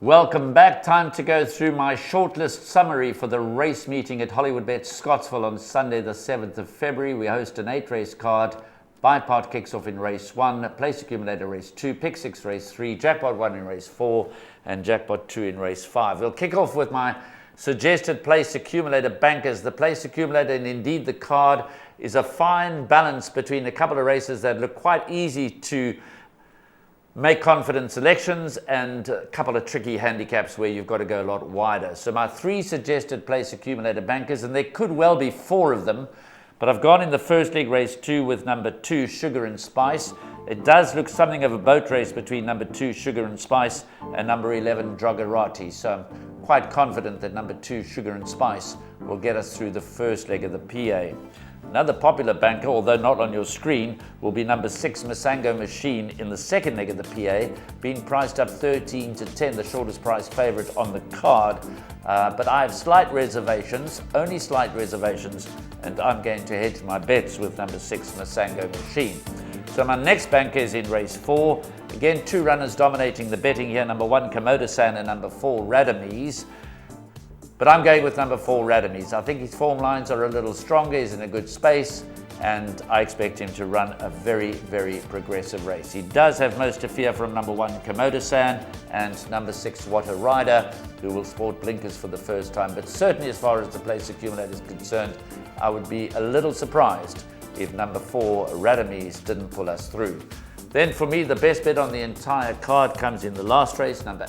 Welcome back. Time to go through my shortlist summary for the race meeting at Hollywoodbet Scottsville on Sunday the 7th of February. We host an 8-race card. Bipart kicks off in race 1, place accumulator race 2, pick 6 race 3, jackpot 1 in race 4, and jackpot 2 in race 5. We'll kick off with my suggested place accumulator bankers. The place accumulator and indeed the card is a fine balance between a couple of races that look quite easy to make confident selections and a couple of tricky handicaps where you've got to go a lot wider. So my 3 suggested place accumulator bankers, and there could well be 4 of them, but I've gone in the first leg race 2 with number 2 Sugar and Spice. It does look something of a boat race between number 2 Sugar and Spice and number 11 Drogarati. So I'm quite confident that number 2 Sugar and Spice will get us through the first leg of the PA. Another popular banker, although not on your screen, will be number 6 Masango Machine in the second leg of the PA, being priced up 13 to 10, the shortest price favourite on the card. But I have slight reservations, only slight reservations, and I'm going to hedge my bets with number 6 Masango Machine. So my next banker is in race 4. Again, 2 runners dominating the betting here, number 1 Komodo-san and number 4 Radames. But I'm going with number 4 Radames. I think his form lines are a little stronger, he's in a good space, and I expect him to run a very, very progressive race. He does have most to fear from number 1 Komodo-san and number 6 What a Rider, who will sport blinkers for the first time. But certainly as far as the place accumulator is concerned, I would be a little surprised if number 4 Radames didn't pull us through. Then for me, the best bet on the entire card comes in the last race, in the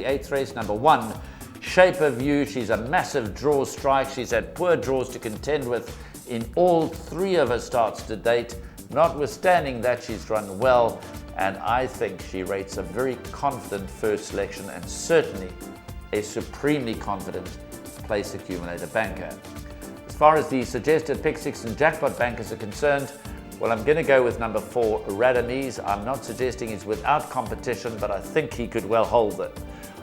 8th race, number 1 Shape of You. She's a massive draw strike. She's had poor draws to contend with in all 3 of her starts to date. Notwithstanding that, she's run well, and I think she rates a very confident first selection and certainly a supremely confident place accumulator banker. As far as the suggested pick 6 and jackpot bankers are concerned, well, I'm going to go with number 4 Radames. I'm not suggesting he's without competition, but I think he could well hold it.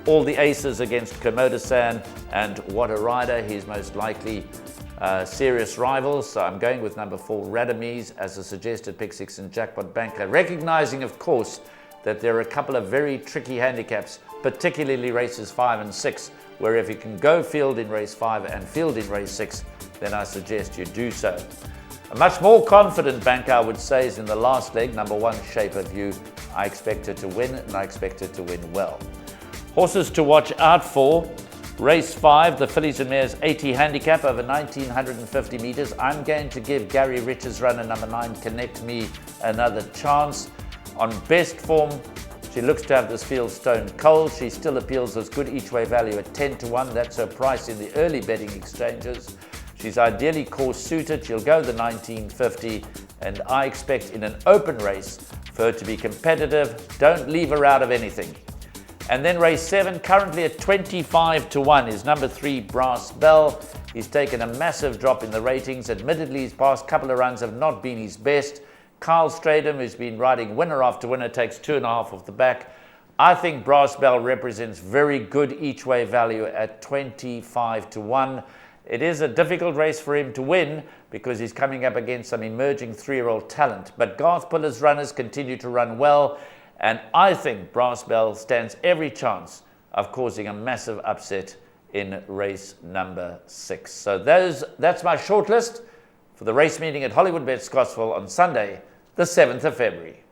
All the aces against Komodo-san and What a Rider, his most likely serious rivals. So I'm going with number 4 Radames as a suggested pick 6 and jackpot banker, recognizing, of course, that there are a couple of very tricky handicaps, particularly races 5 and 6, where if you can go field in race 5 and field in race 6, then I suggest you do so. A much more confident banker, I would say, is in the last leg, number 1 Shape of You. I expect her to win, and I expect her to win well. Horses to watch out for. Race 5, the Fillies and Mares 80 handicap over 1950 metres. I'm going to give Gary Rich's runner number 9 Connect Me another chance. On best form, she looks to have this field stone cold. She still appeals as good each way value at 10 to 1. That's her price in the early betting exchanges. She's ideally course suited. She'll go the 1950, and I expect in an open race for her to be competitive. Don't leave her out of anything. And then race 7, currently at 25 to 1, is number 3 Brass Bell. He's taken a massive drop in the ratings. Admittedly, his past couple of runs have not been his best. Kyle Stradham, who's been riding winner after winner, takes 2.5 off the back. I think Brass Bell represents very good each way value at 25 to 1. It is a difficult race for him to win because he's coming up against some emerging 3-year-old talent. But Garth Puller's runners continue to run well, and I think Brass Bell stands every chance of causing a massive upset in race number 6. So that's my shortlist for the race meeting at Hollywoodbet Scottsville on Sunday, the 7th of February.